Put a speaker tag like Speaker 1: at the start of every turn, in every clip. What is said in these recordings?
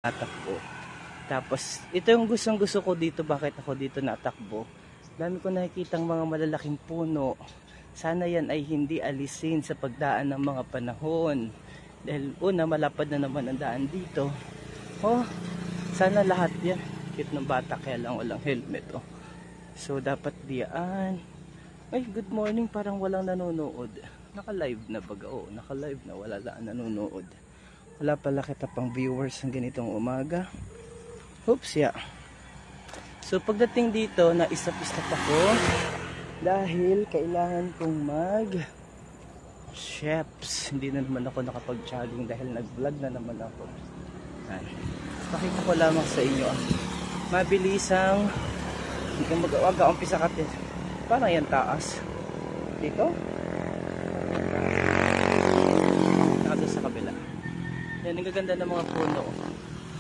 Speaker 1: natakbo. Tapos, ito yung gustong-gusto ko dito. Bakit ako dito natakbo? Dami ko nakikitang mga malalaking puno. Sana yan ay hindi alisin sa pagdaan ng mga panahon. Dahil una, malapad na naman ang daan dito. Oh, sana lahat yan. Cute ng bata, kaya lang walang helmet. Oh. So, dapat diyan. Ay, good morning. Parang walang nanonood. Naka-live na baga? Oo, naka-live na. Wala lang nanonood. Wala pala kita pang viewers ng ganitong umaga. Oops, yeah. So, pagdating dito, naisap-isap ako dahil kailangan kong mag-sheps. Hindi na naman ako nakapag-jogging dahil nag-vlog na naman ako. Yan. Pakita ko lamang sa inyo. Mabilisang wag ka umpisa katin. Parang yan taas. Dito? Naka sa kabila. Yan, ang gaganda ng mga puno.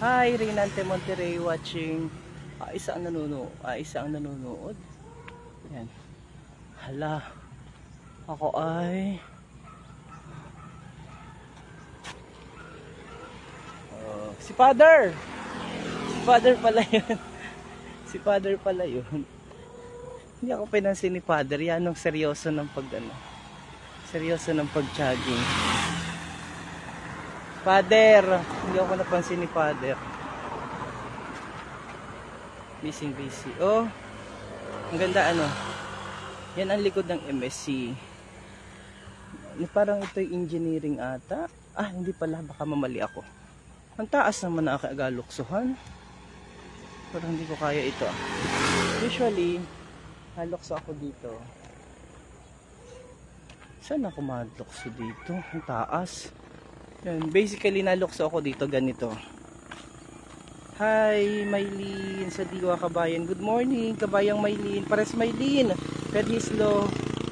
Speaker 1: Hi, Reynante Monterrey watching. Isa ang nanonood. Yan. Hala. Ako ay si Father. Si Father pala yun. Si Father pala yun. Hindi ako pinansin ni Father. Yan ang seryoso ng seryoso ng pag-jogging. Father, hindi ako napansin ni Father. Busy. Oh, ang ganda ano. Yan ang likod ng MSC. Parang ito'y engineering ata. Ah, hindi pala. Baka mamali ako. Ang taas naman na akagaluksuhan. Parang hindi ko kaya ito. Usually, halukso ako dito. Saan ako malukso dito? Ang taas. Yan. Basically, nalukso ako dito ganito. Hi, Maylene sa Diwa Kabayan. Good morning, Kabayang Maylene. Pares Maylene. Pedislo,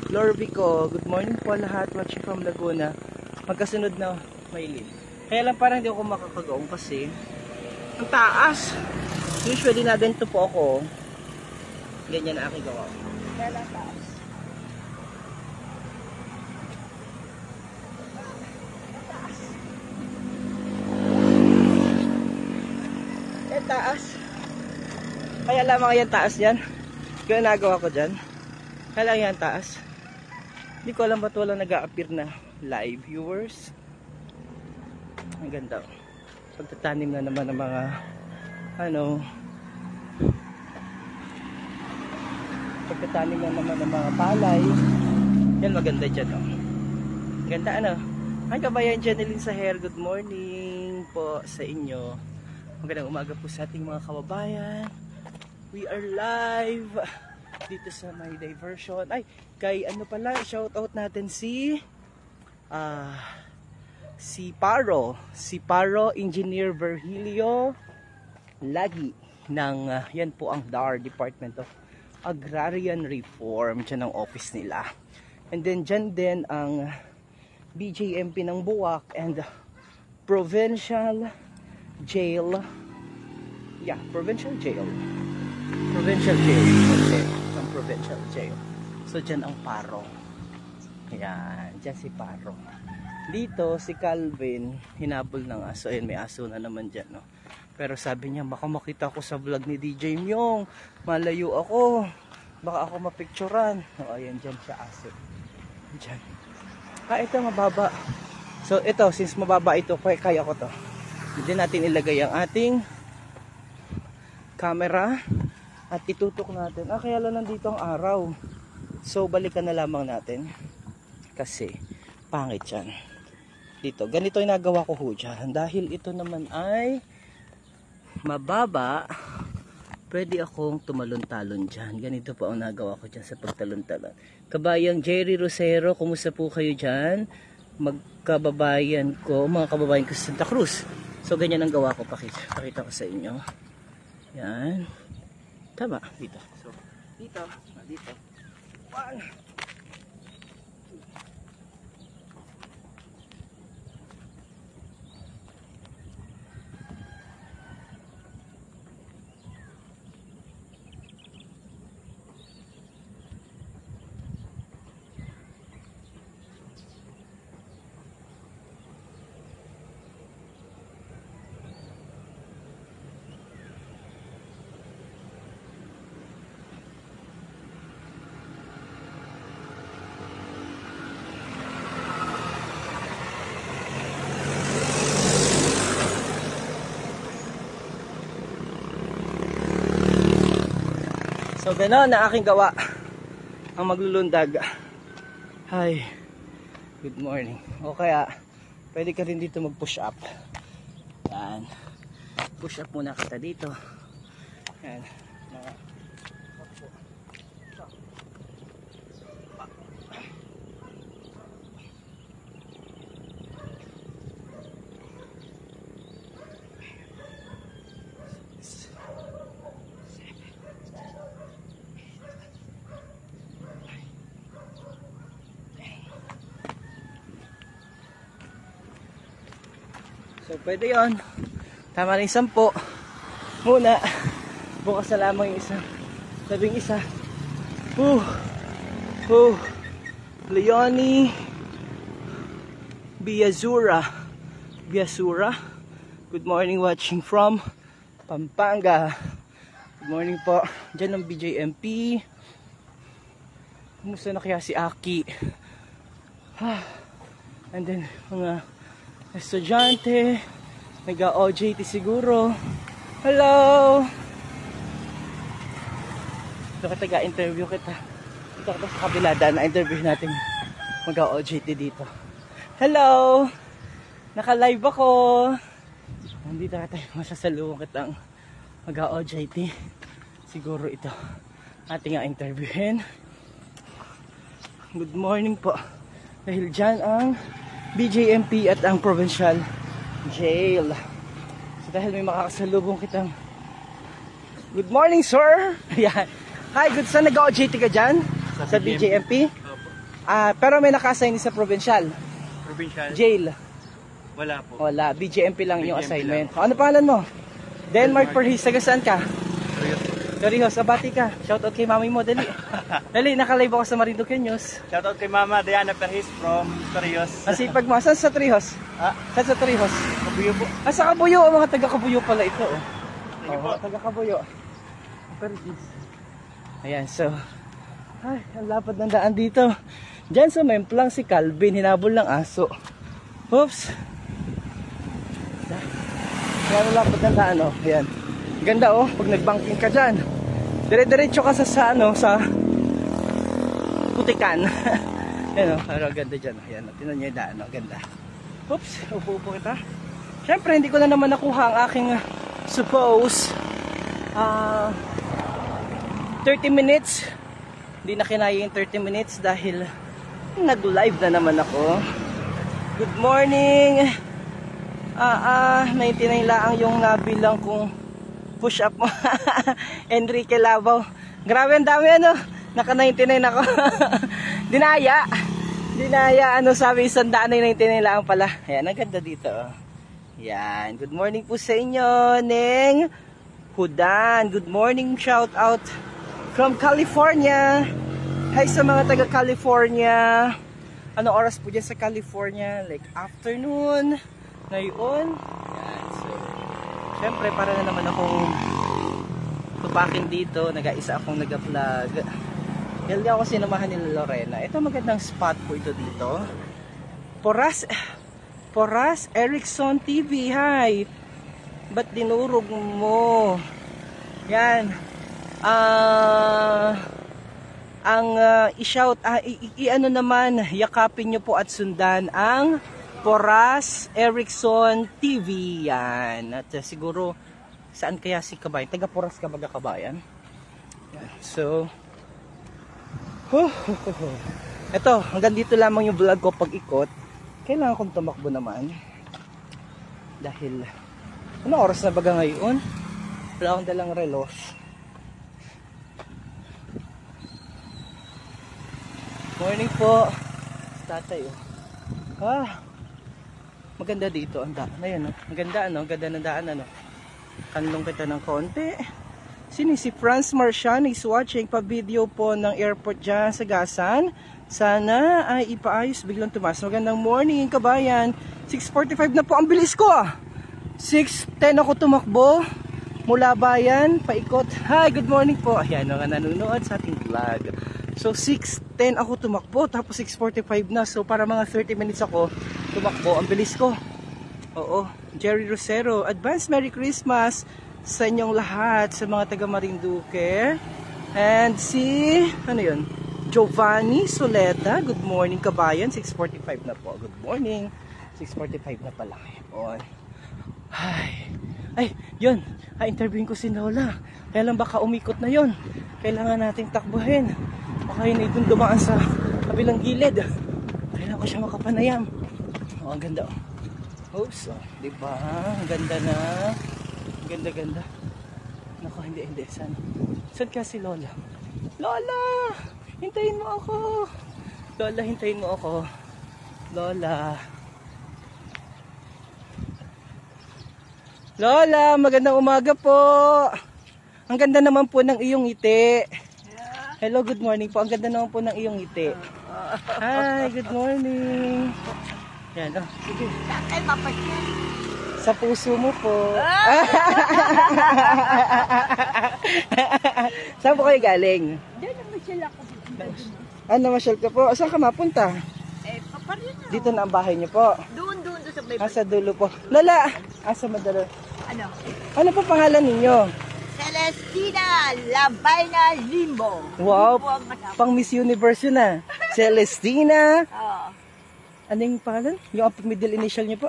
Speaker 1: Lorbico. Good morning po lahat. Watching from Laguna. Magkasunod na, Maylene. Kaya lang parang hindi ako makakagaong kasi ang taas. Usually na ganito po ako. Ganyan na aking gawa. Kaya lang taas. Taas. Kaya lamang yan taas yan. Kaya nagawa ko dyan. Kaya lang yan taas. Hindi ko alam ba't walang nag-a-appear na live viewers. Ang ganda. Pagtatanim na naman ng mga pagtatanim na naman ng mga palay. Yan maganda dyan. Oh. Ganda ano. Ang Kabayan Janeline sa hair. Good morning po sa inyo. Magandang umaga po sa ating mga kababayan. We are live dito sa My Diversion. Ay, kay ano pala, shout out natin si Paro Engineer Virgilio Lagi ng yan po ang DAR, Department of Agrarian Reform. Diyan ang office nila. And then dyan din ang BJMP ng Buwak and Provincial Jail. Yeah, Provincial Jail. Okay, ang Provincial Jail. So, dyan ang Paro. Ayan, dyan si Paro. Dito, si Calvin, hinabol ng aso. Ayan, may aso na naman dyan, no? Pero sabi niya, baka makita ko sa vlog ni DJ Myong. Malayo ako. Baka ako mapicturan. O, ayan, dyan siya aso. Dyan. Ito, mababa. So, ito, since mababa ito, kaya ko to. Hindi natin ilagay ang ating camera at itutok natin. Kaya lang nandito ang araw. So, balikan na lamang natin. Kasi, pangit yan. Dito, ganito yung nagawa ko ho dyan. Dahil ito naman ay mababa, pwede akong tumalon-talon dyan. Ganito po ang nagawa ko dyan sa pagtalon-talon. Kabayang Jerry Rosero, kumusta po kayo dyan? Mga kababayan ko sa Santa Cruz. So, ganyan ang gawa ko. Pakita ko sa inyo. Yan. Tama. Dito. So, dito. One. So gano'n na aking gawa ang maglulundag. Hi, good morning. O kaya pwede ka rin dito mag push up. Yan, push up muna kita dito. Yan, mga so pwede yon. Tama rin 10 muna. Bukas na lamang yung isa. Labing isa. Leonie Biazura. Good morning, watching from Pampanga. Good morning po. Diyan ang BJMP. Kumusta na kaya si Aki? And then mga estudyante, nag-OJT siguro. Hello! Ito kita interview kita. Ito kita sa kabila, na-interview natin mag-OJT dito. Hello! Naka-live ako. Nandito tayo, masasalubong kitang mag-OJT. Siguro ito ating interviewin. Good morning po. Dahil dyan ang BJMP at ang Provincial Jail. So dahil may makakasalubong kitang good morning, sir! Ayan. Hi, good saan nag-OJT ka dyan? Sa BJMP? Pero may naka-assign sa Provincial Jail?
Speaker 2: Wala po.
Speaker 1: Wala, BJMP lang yung assignment. Ano pangalan mo? Denmark Perhis. Taga saan ka? Torrijos, abati ka. Shoutout kay mami mo, dali. Dali, naka-live ako sa Marinduque News.
Speaker 2: Shoutout kay Mama Diana Perhis from Torrijos.
Speaker 1: Masipag mo. Saan sa Torrijos? Saan sa Torrijos?
Speaker 2: Kabuyo po.
Speaker 1: Sa Kabuyo. Mga taga Kabuyo pala ito.
Speaker 2: Sige po.
Speaker 1: Taga Kabuyo. Perhis. Ayan, so ay, ang lapad ng daan dito. Diyan sa Memplang si Calvin, hinabol ng aso. Oops. Ayan, ang lapad ng daan, oh. Ayan. Ganda, oh, pag nagbanking ka dyan. Dire-diretso ka sa Putikan. Ayan, oh, pero ganda dyan. Ayan, oh, tinan nyo yung daan, oh, ganda. Oops, upo kita. Siyempre, hindi ko na naman nakuha ang aking suppose 30 minutes. Hindi na kinaya yung 30 minutes dahil nag-live na naman ako. Good morning. 99 lang yung nabilang kong push up mo. Enrique Labaw. Grabe ang dami, ano. Naka 99 ako. Dinaya, sabi 199 lang pala. Ayan, ang ganda dito. Yan. Good morning po sa inyo, Neng Hudan. Good morning, shout out from California. Hi sa mga taga California. Anong oras po dyan sa California? Like afternoon. Ngayon. Yan. So, syempre para na naman akong tupakin dito. Nag-isa akong nag-vlog. Hindi ako sinamahan ni Lorena. Ito magandang spot po ito dito. Poras Erickson TV. Hi. Ba't dinurog mo? Yan. Ano naman, yakapin nyo po at sundan ang Poras Erickson TV. Yan. At siguro, saan kaya si Kabayan? Taga Poras ka baga Kabayan? Yan. So, eto, hanggang dito lamang yung vlog ko pag ikot. Kailangan kong tumakbo naman. Dahil, ano oras na baga ngayon? Wala akong dalang relos. Morning po. Tatay, oh. Maganda dito ang daan. Ayan, oh. Maganda, ano? Ganda ng daan, ano? Kanlong kita ng konti. Sino si Franz Marcian is watching pa video po ng airport dyan sa Gasan. Sana ay ipaayos biglang tumas. Magandang morning, Kabayan. 6:45 na po. Ang bilis ko, 6:10 ako tumakbo. Mula bayan, paikot. Hi, good morning po. Ayan, mga nanonood sa ating vlog. So, 6:10 ako tumakbo, tapos 6:45 na. So, para mga 30 minutes ako tumakbo. Ang bilis ko. Oo. Jerry Rosero, advance Merry Christmas sa inyong lahat, sa mga taga Marinduque. And si, ano yun? Giovanni Soleta. Good morning, kabayan. 6:45 na po. Good morning. 6:45 na pala. Ayun. Ay, yun. Interviewin ko si Lola. Kaya lang baka umikot na yun. Kailangan nating takbuhin. Baka yun ay dun dumaan sa kabilang gilid. Kailangan ko siya makapanayam. Oh, ang ganda. Oops, oh, diba? Ang ganda na. Ang ganda. Naku, hindi. Saan ka si Lola? Lola! Hintayin mo ako! Lola, hintayin mo ako. Lola. Lola, magandang umaga po. Ang ganda naman po ng iyong ngiti. Hello, good morning po. Ang ganda naman po ng iyong ngiti. Hi, good morning. Yan, oh. Sige. Sa puso mo po. Saan po kayo galing?
Speaker 3: Doon namasyal ako.
Speaker 1: Namasyal ka po. Saan ka mapunta?
Speaker 3: Paparin na.
Speaker 1: Dito na ang bahay niyo po.
Speaker 3: Doon sa may...
Speaker 1: Sa dulo po. Lola! Sa madalo.
Speaker 3: Ano?
Speaker 1: Ano po pangalan ninyo?
Speaker 3: Celestina Labayna Limbo.
Speaker 1: Wow!
Speaker 3: Limbo ang anak.
Speaker 1: Pang Miss Universe yun na. Celestina.
Speaker 3: Oo.
Speaker 1: Ano yung pangalan? Yung middle initial niyo po?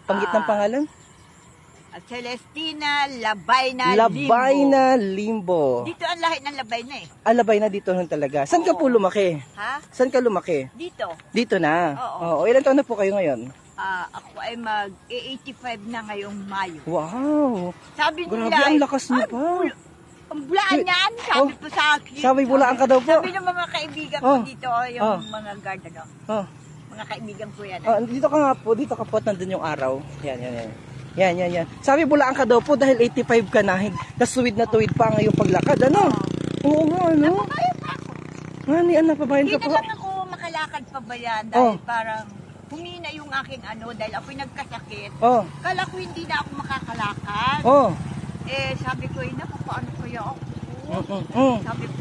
Speaker 1: Panggit ng pangalan?
Speaker 3: Celestina Labayna Limbo.
Speaker 1: Labayna Limbo.
Speaker 3: Dito ang lahi ng Labayna eh.
Speaker 1: Labay na dito nun talaga. Saan ka po lumaki?
Speaker 3: Ha?
Speaker 1: Saan ka lumaki?
Speaker 3: Dito.
Speaker 1: Dito na.
Speaker 3: Oo.
Speaker 1: Oo. Ilan taon na po kayo ngayon?
Speaker 3: Ako ay mag-85 na ngayong Mayo.
Speaker 1: Wow.
Speaker 3: Sabi nila...
Speaker 1: Grabe, ang lakas niyo pa.
Speaker 3: Ang bulaan yan, sabi ko sa akin.
Speaker 1: Sabi, bulaan ka daw po.
Speaker 3: Sabi ng mga kaibigan ko dito, yung mga guard, ano.
Speaker 1: Oh.
Speaker 3: Mga kaibigan ko yan.
Speaker 1: Dito ka nga po, dito ka po, nandun yung araw. Yan. Sabi, bulaan ka daw po dahil 85 ka na. Nasuwid na tuwid pa ngayong paglakad, ano? Oo nga, ano?
Speaker 3: Napabayan pa ako.
Speaker 1: Napabayan
Speaker 3: Hindi
Speaker 1: ka po.
Speaker 3: naman ako makalakad pa ba yan dahil parang humina yung aking ano dahil ako'y nagkasakit.
Speaker 1: Oh.
Speaker 3: Kala ko hindi na ako makakalakad.
Speaker 1: Oh.
Speaker 3: Sabi ko, naku, paano kaya ako? Sabi ko,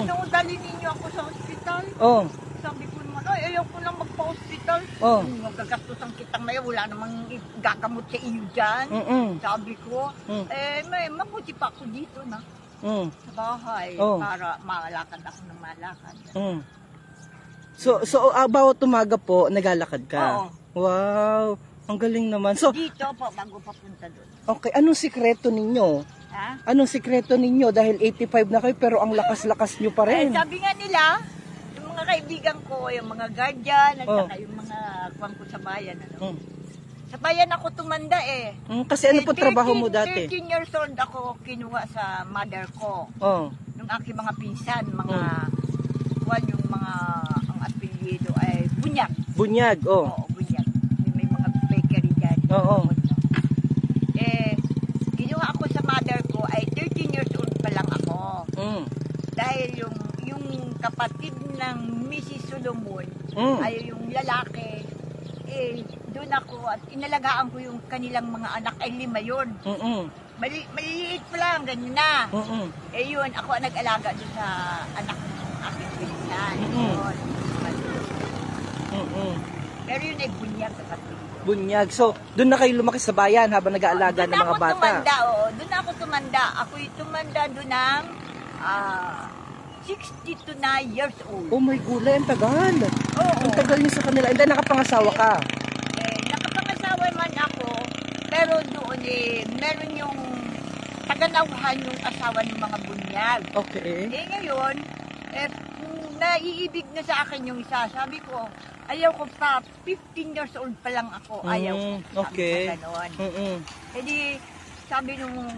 Speaker 3: nung dali ninyo ako sa ospital.
Speaker 1: Oh.
Speaker 3: Sabi ko naman, ayaw ko lang magpa-hospital.
Speaker 1: Oh.
Speaker 3: Magagastusan kitang maya, wala namang gagamot sa iyo dyan. Sabi ko, mabuti pa ako dito na. Sa bahay, para malakad ako ng malakad.
Speaker 1: So bawat umaga po, naglalakad ka?
Speaker 3: Oo.
Speaker 1: Wow. Ang galing naman. So,
Speaker 3: Dito po, bago papunta doon.
Speaker 1: okay, anong sikreto ninyo?
Speaker 3: Ha?
Speaker 1: Anong sikreto ninyo? Dahil 85 na kayo, pero ang lakas-lakas nyo pa rin.
Speaker 3: Sabi nga nila, yung mga kaibigan ko, yung mga guardian, at saka yung mga kuwang ko sa bayan. Ano? Sa bayan ako tumanda eh.
Speaker 1: Kasi ano po trabaho mo dati?
Speaker 3: 13 years old ako kinuha sa mother ko. Yung aking mga pinsan, mga, yung mga, ang apelyido ay Bunyag.
Speaker 1: Bunyag, oh.
Speaker 3: Oo, Bunyag. May mga bakery dyan.
Speaker 1: Oo.
Speaker 3: Kinuha ako sa mother ko ay 13 years old pa lang ako. Dahil yung kapatid ng Mrs. Solomon ay yung lalaki, doon ako at inalagaan ko yung kanilang mga anak ay 5 yun. Maliliit pa lang, ganyan na. Yun, ako ang nag-alaga doon sa anak ng aking pinsan. Pero yun ay Bunyag kapatid.
Speaker 1: Bunyag. So, doon na kayo lumaki sa bayan habang nag-aalaga ng mga bata?
Speaker 3: Doon ako tumanda. Ako'y tumanda doon ng 60 to 9 years old.
Speaker 1: Oh my gulay, ang tagal.
Speaker 3: Oo.
Speaker 1: Ang tagal niyo sa kanila. Hindi, nakapangasawa ka.
Speaker 3: Nakapangasawa man ako, pero doon meron yung taganawhan yung asawa ng mga Bunyag.
Speaker 1: Okay.
Speaker 3: Ngayon, naiibig na sa akin yung isa. Sabi ko, ayaw ko pa, 15 years old pa lang ako. Ayaw ko.
Speaker 1: Okay.
Speaker 3: Sabi ko gano'n. Sabi nung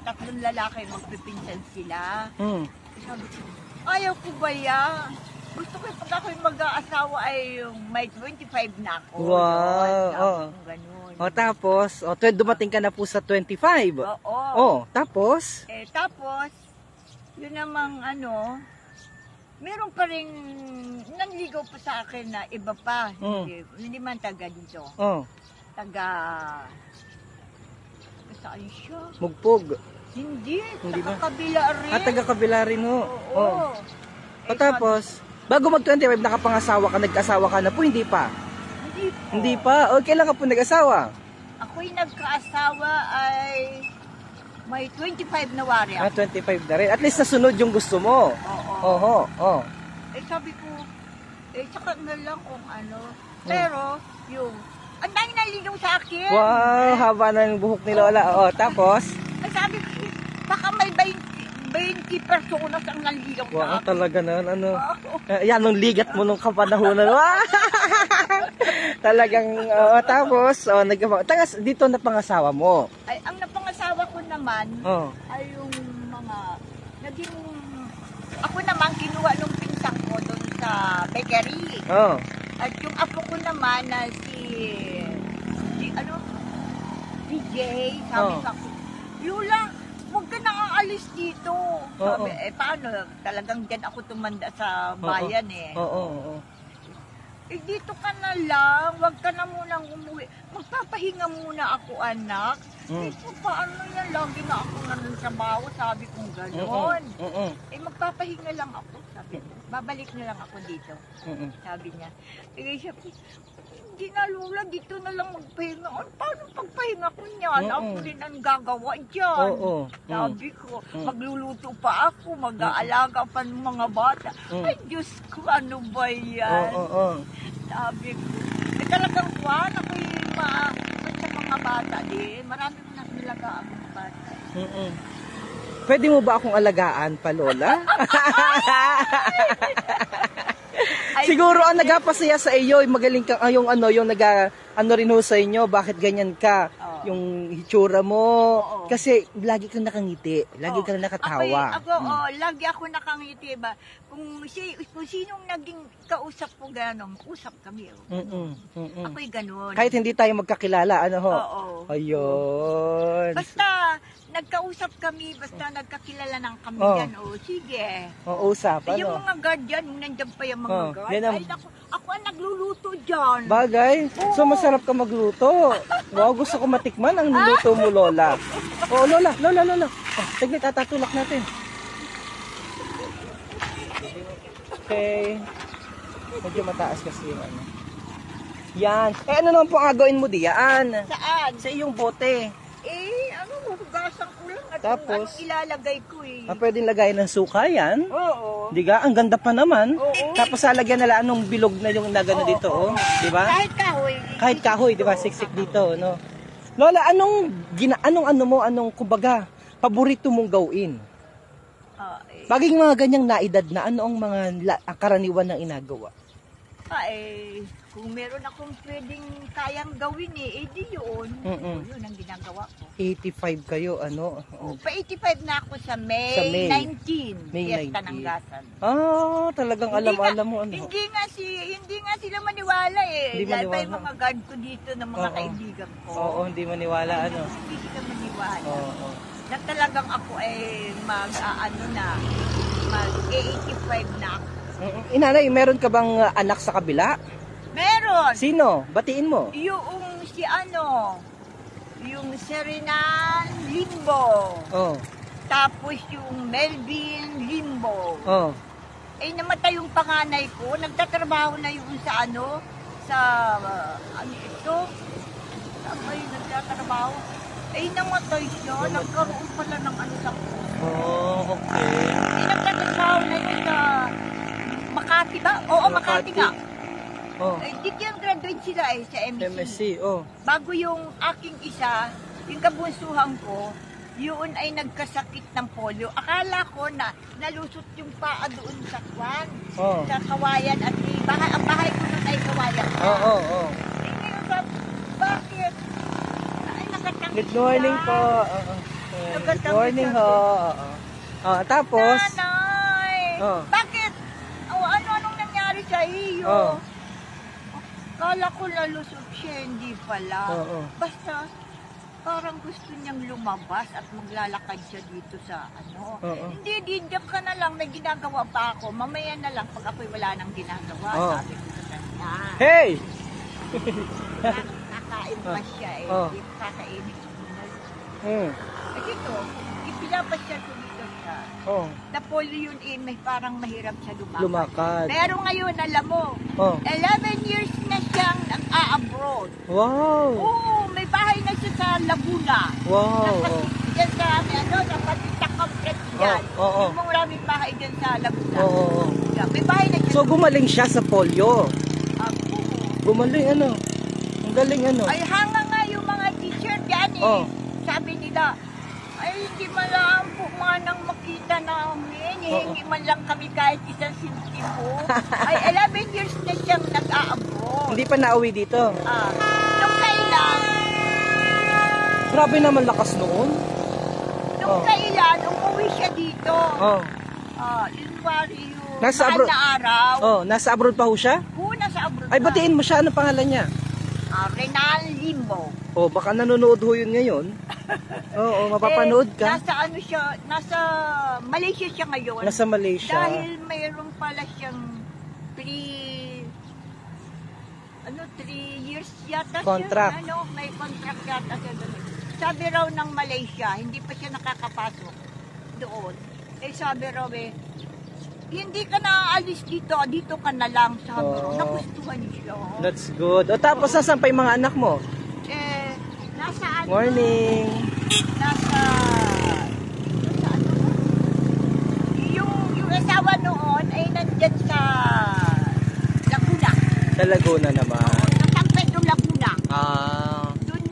Speaker 3: tatlong lalaki, magpipinsan sila. Sabi ko, ayaw ko ba yan? Gusto ko pag ako'y mag-aasawa ay yung may 25 na ako.
Speaker 1: Wow.
Speaker 3: Ganun.
Speaker 1: Tapos, dumating ka na po sa 25.
Speaker 3: Oo.
Speaker 1: Tapos?
Speaker 3: Tapos, yun namang meron pa rin nanligaw pa sa akin na iba pa. Hindi man taga dito. Saan siya?
Speaker 1: Mugpog.
Speaker 3: Hindi
Speaker 1: ba?
Speaker 3: Kabila rin.
Speaker 1: Taga-kabila rin ho.
Speaker 3: Oo.
Speaker 1: Tapos, bago mag-25, nakapangasawa ka, nag-asawa ka na po, hindi pa?
Speaker 3: Hindi po.
Speaker 1: Hindi pa? O, kailan ka po nag-asawa?
Speaker 3: Ako'y nagkaasawa ay may 25 na wari
Speaker 1: Ah,
Speaker 3: ako.
Speaker 1: 25 na rin. At least nasunod yung gusto mo.
Speaker 3: Oo.
Speaker 1: Oho, oh.
Speaker 3: Eh sabi ko, saka na lang kung ano. Pero, yung, ang dahil naligaw sa akin.
Speaker 1: Wow, haba na yung buhok ni Lola. Oh, tapos?
Speaker 3: Ay sabi ko, baka may 20 personas ang naligaw sa
Speaker 1: Wow,
Speaker 3: akin.
Speaker 1: talaga na, ano.
Speaker 3: Oo.
Speaker 1: Yan, nung ligat mo nung kapanahonan. Wow! Talagang, tapos, tagas, dito na pangasawa mo.
Speaker 3: Ay, ang napangasawa ko naman,
Speaker 1: Oh.
Speaker 3: ay yung mga, naging, ako naman kinuha nung pinsang ko doon sa bakery.
Speaker 1: Oh.
Speaker 3: At yung apo ko naman na si Jay, sabi
Speaker 1: Oh.
Speaker 3: sa ako, Lola, huwag ka nang aalis dito. Sabi,
Speaker 1: Oo.
Speaker 3: paano? Talagang dyan ako tumanda sa bayan eh.
Speaker 1: Oo, oo.
Speaker 3: Eh, dito ka na lang, huwag ka na munang umuwi. Magpapahinga muna ako, anak. Eh, paano yan? Lagi na ako nandun sa bawa, sabi kong gano'n. Eh, magpapahinga lang ako, sabi ko. Babalik na lang ako dito, sabi niya. Eh, siya, hindi na Lola, dito na lang magpahinga. Paano pagpahinga ko niyan? Ako rin ang gagawa dyan.
Speaker 1: Oo.
Speaker 3: Sabi ko, magluluto pa ako, mag-aalaga pa ng mga bata. Ay, Diyos ko, ano ba yan?
Speaker 1: Oo.
Speaker 3: Sabi ko, talagang kuwan, ako yung sa mga bata din. Marami ko nang nilaga ang mga bata.
Speaker 1: Pwede mo ba akong alagaan pa, Lola? Siguro ang nagpapasaya sa iyo, magaling kang yung rin ho sa inyo, bakit ganyan ka? Yung hitsura mo.
Speaker 3: Oo.
Speaker 1: Kasi lagi kang nakangiti, lagi kang nakatawa.
Speaker 3: Lagi ako nakangiti ba? Kung sinong naging kausap ko gano'n, usap kami. Ako'y gano'n.
Speaker 1: Kahit hindi tayo magkakilala, ano ho?
Speaker 3: Oo.
Speaker 1: Ayun.
Speaker 3: Basta nagkausap kami, basta nagkakilala ng kami yan. Sige.
Speaker 1: Oo, usap,
Speaker 3: Yung
Speaker 1: ano?
Speaker 3: mga guard yan, nandiyan pa yung mga guard.
Speaker 1: yan ang-
Speaker 3: Ay, ako ang nagluluto dyan.
Speaker 1: Bagay. So masarap ka magluto. Wow, gusto ko matikman ang niluto mo, Lola. Oh, Lola. Oh, tignan, tatulak natin. Okay. Medyo mataas kasi yung ano. Yan. Eh, ano naman po ang gagawin mo diyan?
Speaker 3: Saan?
Speaker 1: Sa iyong bote.
Speaker 3: Hugasan ko lang at
Speaker 1: Tapos?
Speaker 3: anong ilalagay ko eh.
Speaker 1: Pwedeng lagay ng suka yan.
Speaker 3: Oo.
Speaker 1: Di ka? Ang ganda pa naman.
Speaker 3: Oo.
Speaker 1: Tapos lalagyan nila anong bilog na yung nagano dito, oh. Di ba?
Speaker 3: Kahit kahoy.
Speaker 1: Kahit kahoy, di ba? Siksik dito, no? Lola, anong kumbaga, paborito mong gawin? Baging mga ganyang naedad na, ano ang mga karaniwan ng inagawa?
Speaker 3: Kung meron akong pwedeng kayang gawin di yun. Yun ang ginagawa ko.
Speaker 1: 85 kayo, ano?
Speaker 3: Pa 85 na ako sa May,
Speaker 1: Sa May.
Speaker 3: 19.
Speaker 1: May
Speaker 3: Fiesta
Speaker 1: 19.
Speaker 3: ng Gasan.
Speaker 1: Talagang alam mo, ano?
Speaker 3: Hindi nga sila maniwala
Speaker 1: Hindi
Speaker 3: Dahil pa
Speaker 1: maniwala.
Speaker 3: yung mga guard ko dito ng mga
Speaker 1: Oo.
Speaker 3: kaibigan ko.
Speaker 1: Oo, hindi maniwala, ano?
Speaker 3: Hindi sila maniwala.
Speaker 1: Oo.
Speaker 3: Na talagang ako mag-85 na ako.
Speaker 1: Inanay, meron ka bang anak sa kabila?
Speaker 3: Meron!
Speaker 1: Sino? Batiin mo.
Speaker 3: Yung Serenan Limbo.
Speaker 1: Oh.
Speaker 3: Tapos yung Melvin Limbo.
Speaker 1: Oh.
Speaker 3: Namatay yung panganay ko. Nagtatrabaho na yun sa saan ba yung nagtatrabaho? Namatay siya. Nagkaroon pala ng sa
Speaker 1: Oh, okay.
Speaker 3: nagtatrabaho na yun sa Makati ba? Oo, Makati nga.
Speaker 1: Oh.
Speaker 3: Dito yung graduate sila sa MSC.
Speaker 1: MSC, oh.
Speaker 3: Bago yung aking isa, yung kabunsuhan ko, yun ay nagkasakit ng polio. Akala ko na nalusot yung paa doon sa kwan,
Speaker 1: Oh.
Speaker 3: sa Kawayan. At ang bahay ko nun ay Kawayan.
Speaker 1: Oo.
Speaker 3: Ngayon sabi, bakit? Ay, nakatangis
Speaker 1: Good morning
Speaker 3: siya.
Speaker 1: po. Good morning ho. Tapos?
Speaker 3: Nanay!
Speaker 1: Oh.
Speaker 3: Bakit? Anong nangyari sa iyo?
Speaker 1: Oh.
Speaker 3: Kala ko nalusot siya, hindi pala.
Speaker 1: Oo.
Speaker 3: Basta, parang gusto niyang lumabas at maglalakad siya dito sa
Speaker 1: Oo.
Speaker 3: Hindi, diyan ka na lang, may ginagawa pa ako. Mamaya na lang pag ako'y wala nang ginagawa.
Speaker 1: Oo.
Speaker 3: Sabi ko sa kanya.
Speaker 1: Hey!
Speaker 3: Nakain pa siya
Speaker 1: Oo.
Speaker 3: Hindi kakainin ko na.
Speaker 1: Hmm.
Speaker 3: Dito, ipinapas siya ko dito siya.
Speaker 1: Oh.
Speaker 3: Na polio yun may parang mahirap siya lumakad.
Speaker 1: Lumakad.
Speaker 3: Pero ngayon, alam mo,
Speaker 1: Oh.
Speaker 3: 11 years na siyang nag-a-abroad.
Speaker 1: Wow.
Speaker 3: Oo, may bahay na siya sa Laguna.
Speaker 1: Wow. Oh.
Speaker 3: dyan sa sa Patita Complex dyan.
Speaker 1: Oo.
Speaker 3: Yung maraming bahay dyan sa Laguna.
Speaker 1: Oo.
Speaker 3: Yeah, may bahay na dyan.
Speaker 1: So gumaling siya sa polio.
Speaker 3: Ako.
Speaker 1: Gumaling ano? Ang galing ano?
Speaker 3: Ay, hanga nga yung mga teacher dyan eh.
Speaker 1: Oh.
Speaker 3: Sabi nila, ay hindi man lang po manang makita namin. Hindi man lang kami kahit isang sintimo. Ay, 11 years na siyang nag-aabot.
Speaker 1: Hindi pa nauwi dito.
Speaker 3: Nung kailan,
Speaker 1: Grabe naman lakas noon.
Speaker 3: nung kailan, umuwi siya dito.
Speaker 1: Oh.
Speaker 3: Yun pari yung
Speaker 1: Nasa
Speaker 3: mahal
Speaker 1: abroad-
Speaker 3: na araw.
Speaker 1: Oh, nasa abroad pa ho siya?
Speaker 3: Nasa abroad
Speaker 1: Ay,
Speaker 3: na.
Speaker 1: batiin mo siya. Ano pangalan niya?
Speaker 3: Renan Limbo.
Speaker 1: Oh, baka nanonood ho yun ngayon. Oo, mapapanood ka.
Speaker 3: Nasa siya, nasa Malaysia siya ngayon.
Speaker 1: Nasa Malaysia.
Speaker 3: Dahil mayroon pala siyang 3 years yata
Speaker 1: Contract.
Speaker 3: siya. May contract yata siya doon. Sabi raw ng Malaysia, hindi pa siya nakakapasok doon. Sabi raw hindi ka na aalis dito ka na lang. Sabi raw, nagustuhan siya.
Speaker 1: That's good. O tapos, nasan pa yung mga anak mo?
Speaker 3: Nasa
Speaker 1: Morning.
Speaker 3: nasa yung asawa noon ay nandyan sa Laguna.
Speaker 1: Sa Laguna naman.
Speaker 3: Sa San Pedro, Laguna. Dun,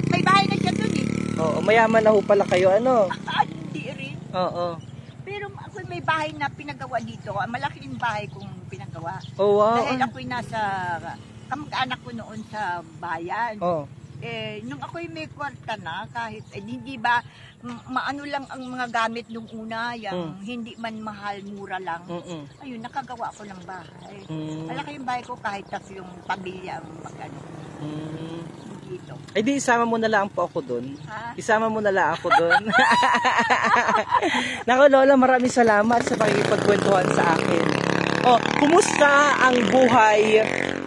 Speaker 3: may bahay na siya dun eh.
Speaker 1: Oo, mayaman na ho pala kayo, ano?
Speaker 3: Hindi rin.
Speaker 1: Oo.
Speaker 3: Pero ako may bahay na pinagawa dito. Malaki yung bahay kong pinagawa.
Speaker 1: Oh, wow.
Speaker 3: Dahil ako'y nasa kamag-anak ko noon sa bayan.
Speaker 1: Oh.
Speaker 3: Nung ako'y may kwarta na, kahit hindi ba, maano lang ang mga gamit nung una, yung hindi man mahal, mura lang. Ayun, nakagawa ko ng bahay. Malaki yung bahay ko kahit tatlong pamilya ang magano. Dito.
Speaker 1: Ay di, isama mo na lang po ako doon.
Speaker 3: Ha?
Speaker 1: Isama mo na lang ako doon. Naku, Lola, maraming salamat sa pakikipagkwentuhan sa akin. Oh, kumusta ang buhay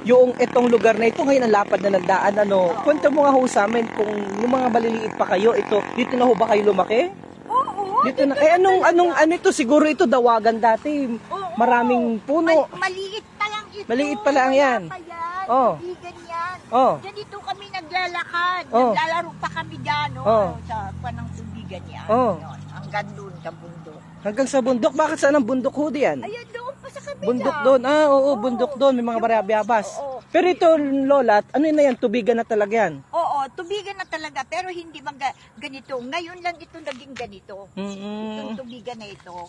Speaker 1: yung itong lugar na ito ngayon ang lapad na ng daan, ano? Kwento mo nga ho sa amin kung yung mga maliliit pa kayo, dito na ho ba kayo lumaki?
Speaker 3: Oo.
Speaker 1: Dito na. Ano ito? Siguro ito dawagan dati. Maraming puno.
Speaker 3: Maliit pa lang ito.
Speaker 1: Maliit pa lang yan.
Speaker 3: Wala pa yan.
Speaker 1: Oh.
Speaker 3: Hindi ganyan.
Speaker 1: Oh.
Speaker 3: Ganito kami naglalakad.
Speaker 1: Oh.
Speaker 3: Naglalaro pa kami dyan.
Speaker 1: Oh.
Speaker 3: Sa panang tubigan yan.
Speaker 1: Oh.
Speaker 3: Yun, hanggang doon sa bundok.
Speaker 1: Hanggang sa bundok. Bakit saan ang bundok ho diyan?
Speaker 3: Ayan doon pa sa kabila.
Speaker 1: Bundok doon. Oo, bundok doon. May mga barabiyabas.
Speaker 3: Oo.
Speaker 1: Pero ito, Lola, ano na yan? Tubigan na talaga yan.
Speaker 3: Oo, tubigan na talaga. Pero hindi man ganito. Ngayon lang ito naging ganito. Itong tubigan na ito.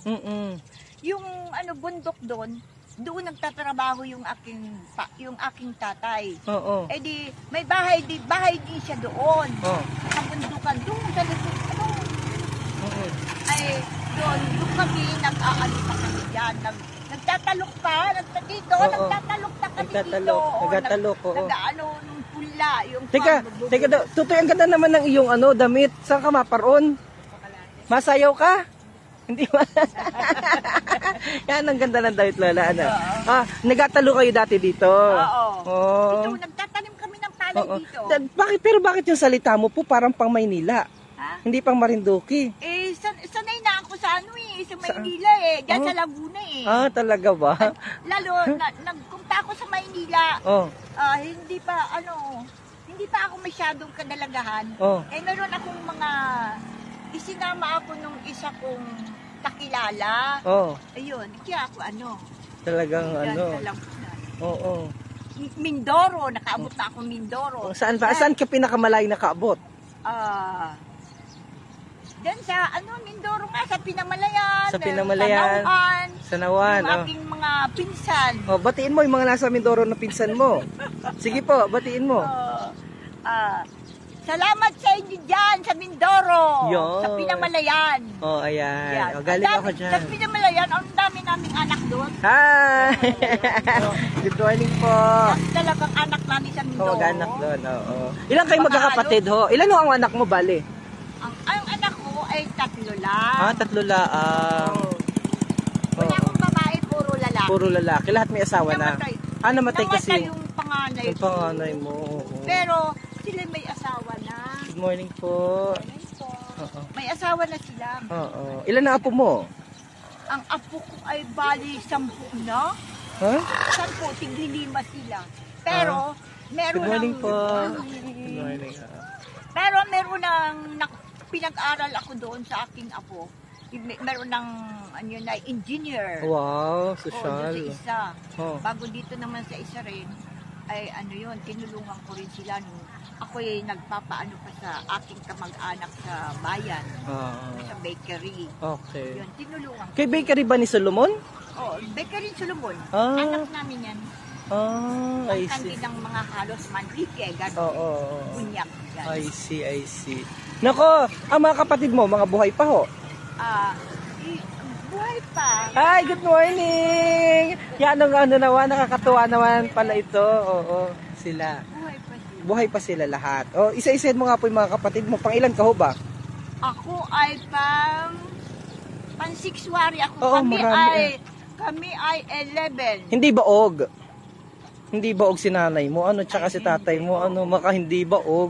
Speaker 3: Yung bundok doon nagtatrabaho yung aking tatay.
Speaker 1: Oo.
Speaker 3: May bahay din siya doon.
Speaker 1: Oo.
Speaker 3: Sa bundukan doon sa likod. Doon kami nag-aano pa kami diyan. Nagtatalok pa, nagtatalok pa kami dito.
Speaker 1: Nagtatalok, oo.
Speaker 3: Nag-aano nung pula, yung
Speaker 1: Teka, tutoy, ang ganda naman ng iyong damit. Saan ka maparoon? Masayaw ka? Hindi ba? Yan, ang ganda ng damit, Lola. Ano? Nagtatalo kayo dati dito?
Speaker 3: Oo. Dito, nagtatanim kami ng palay dito.
Speaker 1: Bakit yung salita mo po parang pang Maynila?
Speaker 3: Ha?
Speaker 1: Hindi pang Marinduque?
Speaker 3: Sanay na ako sa sa Maynila Diyan sa Laguna
Speaker 1: Talaga ba?
Speaker 3: Lalo, nagpunta ako sa Maynila. Hindi pa ako masyadong kadalagahan. Meron akong isinama ako nung isa kong kakilala. Ayun, kaya ako
Speaker 1: Talagang
Speaker 3: Oo. Mindoro, nakaabot na ako Mindoro.
Speaker 1: Saan ka pinakamalayo nakaabot?
Speaker 3: Diyan sa Mindoro nga, sa Pinamalayan.
Speaker 1: Sa Pinamalayan. Sa Nauan.
Speaker 3: Yung aking mga pinsan.
Speaker 1: Batiin mo yung mga nasa Mindoro na pinsan mo. Sige po, batiin mo.
Speaker 3: Salamat sa inyo dyan, sa Mindoro.
Speaker 1: Yun.
Speaker 3: Sa Pinamalayan.
Speaker 1: Ayan. Galing ako dyan.
Speaker 3: Sa Pinamalayan, ang dami naming anak doon.
Speaker 1: Hi! Good morning po.
Speaker 3: Talagang anak namin sa Mindoro.
Speaker 1: Anak doon, oo. Ilan kayo magkakapatid ho? Ilan ho ang anak mo, bale?
Speaker 3: Ang anak ko ay 3 lang.
Speaker 1: 3 lang.
Speaker 3: Wala akong babae, puro lalaki.
Speaker 1: Puro lalaki. Lahat may asawa na. Namatay kasi.
Speaker 3: Namatay yung panganay.
Speaker 1: Yung panganay mo.
Speaker 3: Pero sila may asawa na.
Speaker 1: Good morning po.
Speaker 3: May asawa na sila.
Speaker 1: Ilan na apo mo?
Speaker 3: Ang apo ko ay bali 10 na. 10, tigli-5 sila. Pero meron
Speaker 1: Good morning
Speaker 3: ng,
Speaker 1: po. Good morning.
Speaker 3: Pero meron ng pinag-aral ako doon sa aking apo. Meron ng na engineer.
Speaker 1: Wow,
Speaker 3: Oo, doon
Speaker 1: social.
Speaker 3: sa isa.
Speaker 1: Oh.
Speaker 3: Bago dito naman sa isa rin, ay yun, tinulungan ko rin sila nung ako ay nagpapaano pa sa aking kamag-anak sa bayan, sa bakery.
Speaker 1: Okay.
Speaker 3: Yun, tinulungan ko.
Speaker 1: Kay bakery ba ni Solomon?
Speaker 3: Oh, bakery Solomon.
Speaker 1: Ah.
Speaker 3: Anak namin yan.
Speaker 1: I
Speaker 3: Ang
Speaker 1: see.
Speaker 3: kanilang mga halos manlike, gano'n.
Speaker 1: Oo.
Speaker 3: Bunyak.
Speaker 1: I see. Nako, ang mga kapatid mo, mga buhay pa ho.
Speaker 3: Buhay pa.
Speaker 1: Hi, good morning! Yan ang naman, nakakatuwa naman pala ito. Oo, sila.
Speaker 3: Buhay pa sila.
Speaker 1: Buhay pa sila lahat. O, isa-isahin mo nga po yung mga kapatid mo. Pang ilan ka ho ba?
Speaker 3: Ako ay pan-6wari ako.
Speaker 1: Oo, marami,
Speaker 3: Kami ay 11.
Speaker 1: Hindi baog. Hindi baog si nanay mo. Ano, tsaka si tatay mo. Ano, maka hindi baog.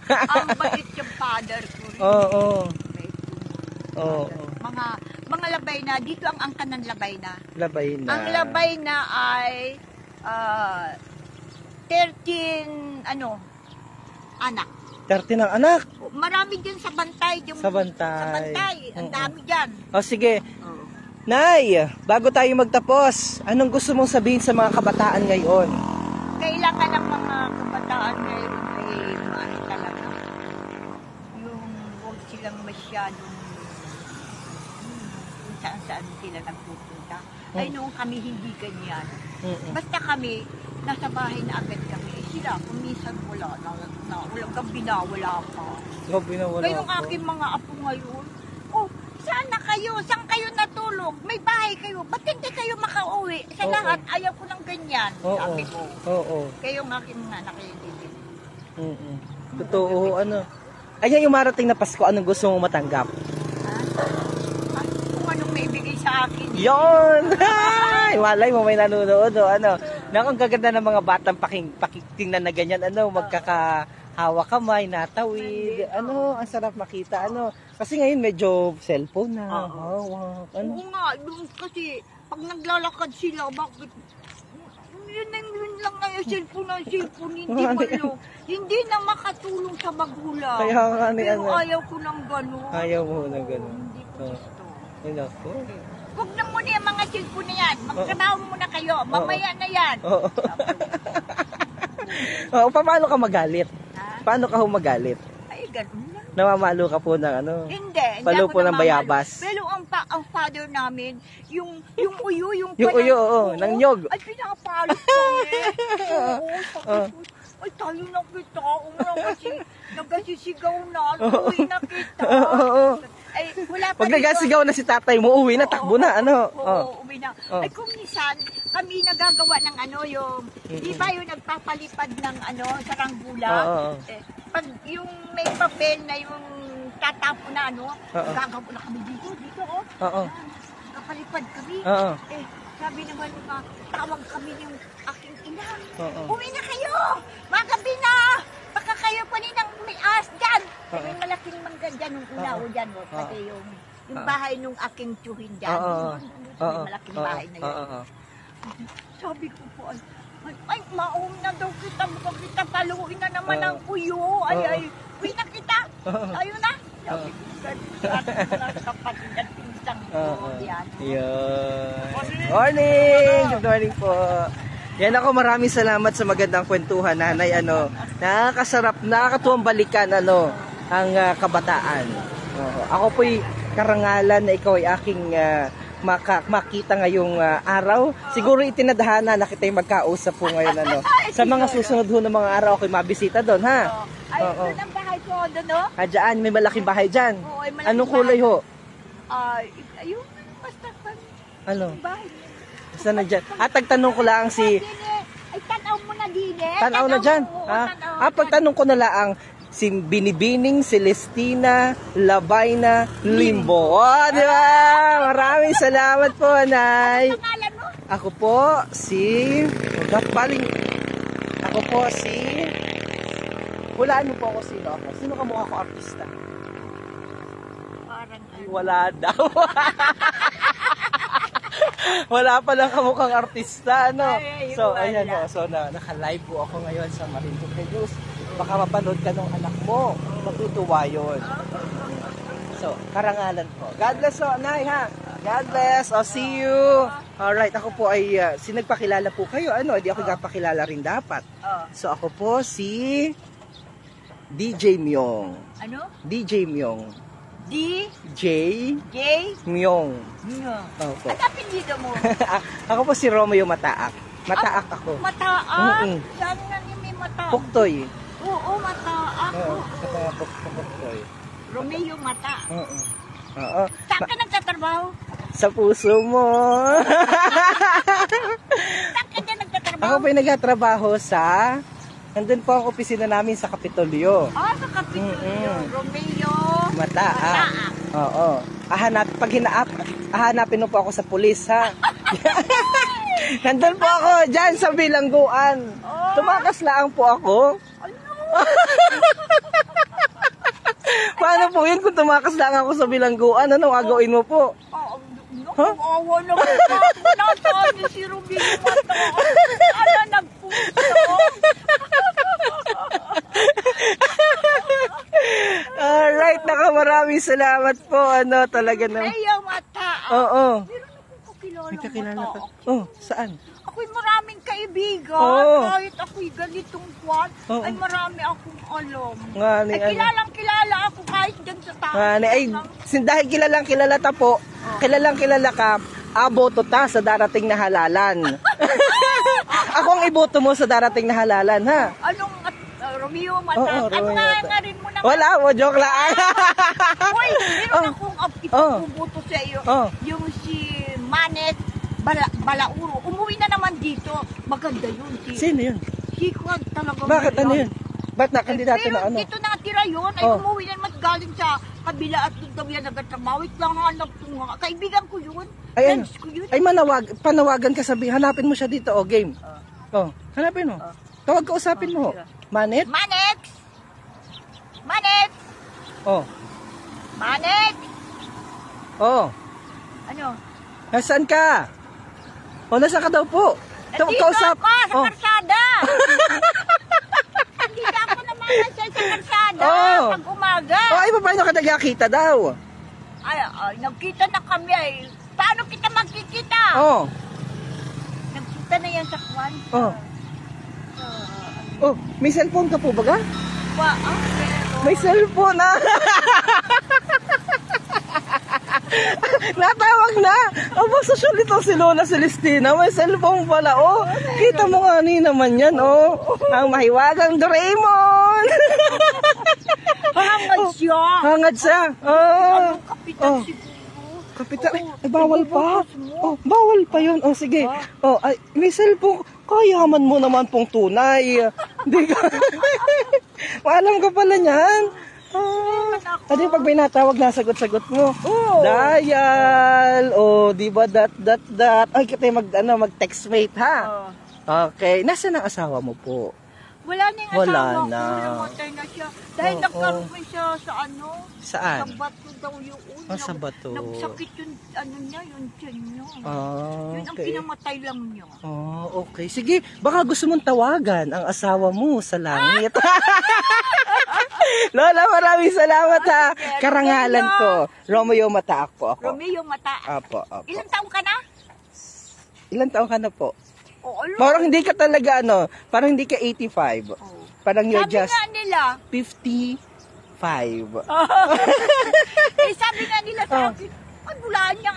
Speaker 3: Ang bait yung father ko rin.
Speaker 1: Oo.
Speaker 3: Bait yung
Speaker 1: Oo.
Speaker 3: father. Mga labay na, dito ang angkan ng labay na.
Speaker 1: Labay na.
Speaker 3: Ang labay na ay 13 anak.
Speaker 1: 30 ng anak.
Speaker 3: Marami din sa Bantay.
Speaker 1: Sa Bantay.
Speaker 3: Sa Bantay. Ang
Speaker 1: Oo.
Speaker 3: dami dyan.
Speaker 1: O sige. Nay, bago tayo magtapos, anong gusto mong sabihin sa mga kabataan ngayon?
Speaker 3: Kailangan ng mga kabataan ngayon ay maano talaga. Yung huwag silang masyadong kung saan-saan sila nagpupunta. Ay noong kami hindi ganyan. Basta kami, nasa bahay na agad kami. Sila, kung minsan wala walang gabi na, wala pa.
Speaker 1: Gabi na wala
Speaker 3: Kayong
Speaker 1: ako.
Speaker 3: aking mga apo ngayon, oh, saan na kayo? Saan kayo natulog? May bahay kayo. Ba't hindi kayo makauwi? Sa
Speaker 1: Oo.
Speaker 3: lahat, ayaw ko ng ganyan.
Speaker 1: Oo.
Speaker 3: Sabi ko.
Speaker 1: Oo.
Speaker 3: Kayong aking mga anak kayo din.
Speaker 1: Totoo, ano. Ayan yung marating na Pasko, anong gusto mong matanggap?
Speaker 3: Kung anong may bigay sa akin.
Speaker 1: Yon! Ay, walay mo may nanonood, o ano. Nakang gaganda ng mga batang pakitingnan na ganyan, ano, magkakahawak kamay, natawid. Ano, ang sarap makita, ano. Kasi ngayon medyo cellphone na, hawak, ano.
Speaker 3: Oo nga, yung kasi pag naglalakad sila, bakit yun lang na yung cellphone, hindi na makatulong sa magulang.
Speaker 1: Kaya nga ni
Speaker 3: Pero
Speaker 1: ano.
Speaker 3: ayaw ko ng gano'n.
Speaker 1: Ayaw mo na gano'n.
Speaker 3: Hindi ko gusto.
Speaker 1: Ay, naku.
Speaker 3: Huwag na muna yung mga cellphone na yan. Magtrabaho muna kayo. Mamaya na yan.
Speaker 1: Oo. Oo, paano ka magalit?
Speaker 3: Ha?
Speaker 1: Paano ka humagalit?
Speaker 3: Ay, gano'n lang.
Speaker 1: Namamalo ka po ng ano?
Speaker 3: Hindi.
Speaker 1: Palo
Speaker 3: ako
Speaker 1: po ng
Speaker 3: namamalo.
Speaker 1: bayabas.
Speaker 3: Pero ang father namin, yung uyo, yung
Speaker 1: Yung uyo, oo, ng nyog.
Speaker 3: Ay, pinapalo kami. Oo, sabi ko, ay, tayo na kita. Nagasisigaw na. Uwi na kita.
Speaker 1: Oo.
Speaker 3: Ay, wala pa
Speaker 1: Pag
Speaker 3: dito.
Speaker 1: nagasigaw na si tatay mo, uwi na, takbo na, ano?
Speaker 3: Oo, uwi na.
Speaker 1: Oh.
Speaker 3: Ay, kung minsan, kami nagagawa ng di ba yung nagpapalipad ng saranggula?
Speaker 1: Oo.
Speaker 3: Pag yung may papel na yung tatapo na gagawa na kami dito, oh.
Speaker 1: Oo.
Speaker 3: Kapalipad kami.
Speaker 1: Oo.
Speaker 3: Sabi naman tawag kami yung aking ina.
Speaker 1: Oo.
Speaker 3: Uwi na kayo! Magabi na! Baka kayo pa rin ang may as dyan. May malaking mangga dyan nung una o dyan. Pati yung bahay nung aking tsuhin dyan. May malaking bahay na yun. Sabi ko po, ay, maum na daw kita. Baka kita paluin na naman ang uyo. Ay, uwi na kita. Tayo na. Sabi ko, ganun kapatid at pinsang ko. Yan.
Speaker 1: Morning! Good morning po. Yan ako, maraming salamat sa magandang kwentuhan, nanay. Nakakasarap, nakakatuwang balikan ang kabataan. Ako po'y karangalan na ikaw ay aking makita ngayong araw. Siguro itinadhana na kita'y magkausap po ngayon. Sa mga susunod ho ng mga araw, ako'y mabisita doon, ha?
Speaker 3: Ay, doon ang bahay ko, doon, no?
Speaker 1: Dyan, may malaking bahay dyan.
Speaker 3: Oo, ay malaking
Speaker 1: Anong kulay ho?
Speaker 3: Ayun, basta
Speaker 1: Ano?
Speaker 3: bahay.
Speaker 1: Saan na dyan? Tagtanong ko lang si...
Speaker 3: Ay, tanaw mo na din eh.
Speaker 1: Tanaw na dyan.
Speaker 3: Oo, tanaw.
Speaker 1: Pagtanong ko na lang, si Binibining Celestina Labayna Limbo. Oh, di ba? Maraming salamat po, Nay.
Speaker 3: Ang pangalan mo?
Speaker 1: Ako po si... Ako po si... Hulaan mo po ako sino ako. Sino ka mukha ko artista?
Speaker 3: Parang
Speaker 1: Wala daw. Wala pa lang kamukhang artista,
Speaker 3: Ay,
Speaker 1: So,
Speaker 3: wala.
Speaker 1: ayan So, naka-live po ako ngayon sa Marinduque News. Baka mapanood ka ng anak mo. Matutuwa yun. So, karangalan po. God bless po, Nay, ha? God bless. O, see you. Alright, ako po ay, sinagpakilala po kayo. Ano, di ako gapakilala rin dapat. So, ako po si DJ Myong.
Speaker 3: Ano?
Speaker 1: DJ Myong.
Speaker 3: D.
Speaker 1: J.
Speaker 3: J.
Speaker 1: Myong.
Speaker 3: Nyo.
Speaker 1: Opo.
Speaker 3: Ano apelido mo?
Speaker 1: Ako po si Romeo Mataak. Mataak ako.
Speaker 3: Mataak?
Speaker 1: Mm-mm.
Speaker 3: Saan nga niyo may mataak?
Speaker 1: Puktoy.
Speaker 3: Oo, mataak.
Speaker 1: Oo,
Speaker 3: Oo.
Speaker 1: Puktoy.
Speaker 3: Romeo mata.
Speaker 1: Oo. Oo.
Speaker 3: Saan ka nagtatrabaho?
Speaker 1: Sa puso mo.
Speaker 3: Saan ka dyan nagtatrabaho?
Speaker 1: Ako po ay nagtatrabaho sa... Nandun po ang opisina namin sa Kapitolyo.
Speaker 3: Sa Kapitolyo. Romeo
Speaker 1: Mataak. Oo. Hahanapin mo po ako sa pulis, ha? Nandun po ako dyan sa bilangguan. Tumakas lang po ako. Paano po yun kung tumakas lang ako sa bilangguan? Ano gagawin mo po?
Speaker 3: Huh? Awa naman ka. Nasaan niyo si Romeo Mataak? Ano nagpunto?
Speaker 1: Alright, maraming salamat po. Ano, talaga na.
Speaker 3: Romeo Mataak.
Speaker 1: Oo.
Speaker 3: Meron akong kakilala
Speaker 1: May kakilala ka.
Speaker 3: Mataak.
Speaker 1: Oh, saan?
Speaker 3: Ako'y maraming kaibigan.
Speaker 1: Oo.
Speaker 3: Kahit ako'y ganitong kwan,
Speaker 1: Oo.
Speaker 3: ay marami akong alam.
Speaker 1: Nga ni
Speaker 3: Ay kilalang-kilala ako kahit dyan sa tao.
Speaker 1: ay, dahil kilalang-kilala ta po, kilalang-kilala ka, aboto ta sa darating na halalan. Ako ang iboto mo sa darating na halalan, ha?
Speaker 3: Anong Romeo Mataak?
Speaker 1: Oo,
Speaker 3: At
Speaker 1: Romeo Mataak.
Speaker 3: nga rin mo naman.
Speaker 1: Wala mo, joke lang.
Speaker 3: Uy, meron akong ipapubuto sa iyo.
Speaker 1: Oh.
Speaker 3: Yung si Manet Balauro. Umuwi na naman dito. Maganda yun.
Speaker 1: Sino yun?
Speaker 3: Si Kwan talaga.
Speaker 1: Bakit ano yun? Ba't nakandidato
Speaker 3: Pero
Speaker 1: na ano?
Speaker 3: dito nakatira yun. Ay
Speaker 1: Oh.
Speaker 3: umuwi na naman galing sa kabila at doon daw yan nagtatrabaho. Wait lang, hanap ko nga. Kaibigan ko yun.
Speaker 1: Ay, ano?
Speaker 3: Friends ko yun.
Speaker 1: Ay, panawagan ka sabi, hanapin mo siya dito, game. Oh, hanapin mo. Tawag ka, usapin mo. Manet?
Speaker 3: Manet! Manet!
Speaker 1: Oh.
Speaker 3: Manet!
Speaker 1: Oh.
Speaker 3: Ano?
Speaker 1: Nasaan ka? Oh, nasaan ka daw po?
Speaker 3: Nandito
Speaker 1: Kausap.
Speaker 3: ako sa
Speaker 1: Oh.
Speaker 3: karsada. Nandito ako naman sa karsada
Speaker 1: Oh.
Speaker 3: pag umaga.
Speaker 1: Oh, ay, paano ka nagkakita daw?
Speaker 3: Ay, nagkita na kami ay. Paano kita magkikita?
Speaker 1: Oh.
Speaker 3: Nagkita na yan sa kwan.
Speaker 1: Oh. Oh, may cellphone ka po baga?
Speaker 3: Pero...
Speaker 1: May cellphone na. Natawag na. Aba, social ito si Lola Celestina. May cellphone pala, oh. Kita mo nga ni naman yan, oh. Ang mahiwagang Doraemon.
Speaker 3: Hangad siya.
Speaker 1: Hangad siya. Oh.
Speaker 3: Anong kapitan
Speaker 1: Oh.
Speaker 3: siguro?
Speaker 1: Kapitan,
Speaker 3: Oo,
Speaker 1: ay, bawal pa.
Speaker 3: ibabas mo.
Speaker 1: Oh, bawal pa yun. Oh, sige. Oh, ay, may cellphone. Kayaman mo naman pong tunay. Hindi ka. Maalam ka pala niyan. Oh. Adi, pag may natawag, nasagot-sagot mo.
Speaker 3: Oo.
Speaker 1: Dial. Oh, di ba that. Ay, kita mag-text mate, ha? Okay. Nasaan ang asawa mo po?
Speaker 3: Wala na yung
Speaker 1: Wala
Speaker 3: asawa
Speaker 1: na.
Speaker 3: ko. Namatay na siya. Dahil
Speaker 1: Oo.
Speaker 3: nagkaroon siya sa ano?
Speaker 1: Saan?
Speaker 3: Sa bato daw yun.
Speaker 1: Sa bato.
Speaker 3: Nagsakit yung ano niya, yung tiyan niya.
Speaker 1: Ah,
Speaker 3: Yun ang
Speaker 1: okay.
Speaker 3: pinamatay lang niya.
Speaker 1: Oh, okay. Sige, baka gusto mong tawagan ang asawa mo sa langit. Lola, maraming salamat, ha. Karangalan ko. Romeo Mataak po ako.
Speaker 3: Romeo Mataak.
Speaker 1: Apo.
Speaker 3: Ilang taong ka na?
Speaker 1: Ilan taon ka na po?
Speaker 3: Oo, alam.
Speaker 1: Parang hindi ka talaga, parang hindi ka 85.
Speaker 3: Oo.
Speaker 1: Parang you're
Speaker 3: Sabi
Speaker 1: just
Speaker 3: nga nila,
Speaker 1: 55.
Speaker 3: sabi nga nila sa akin, ay bulaan niya,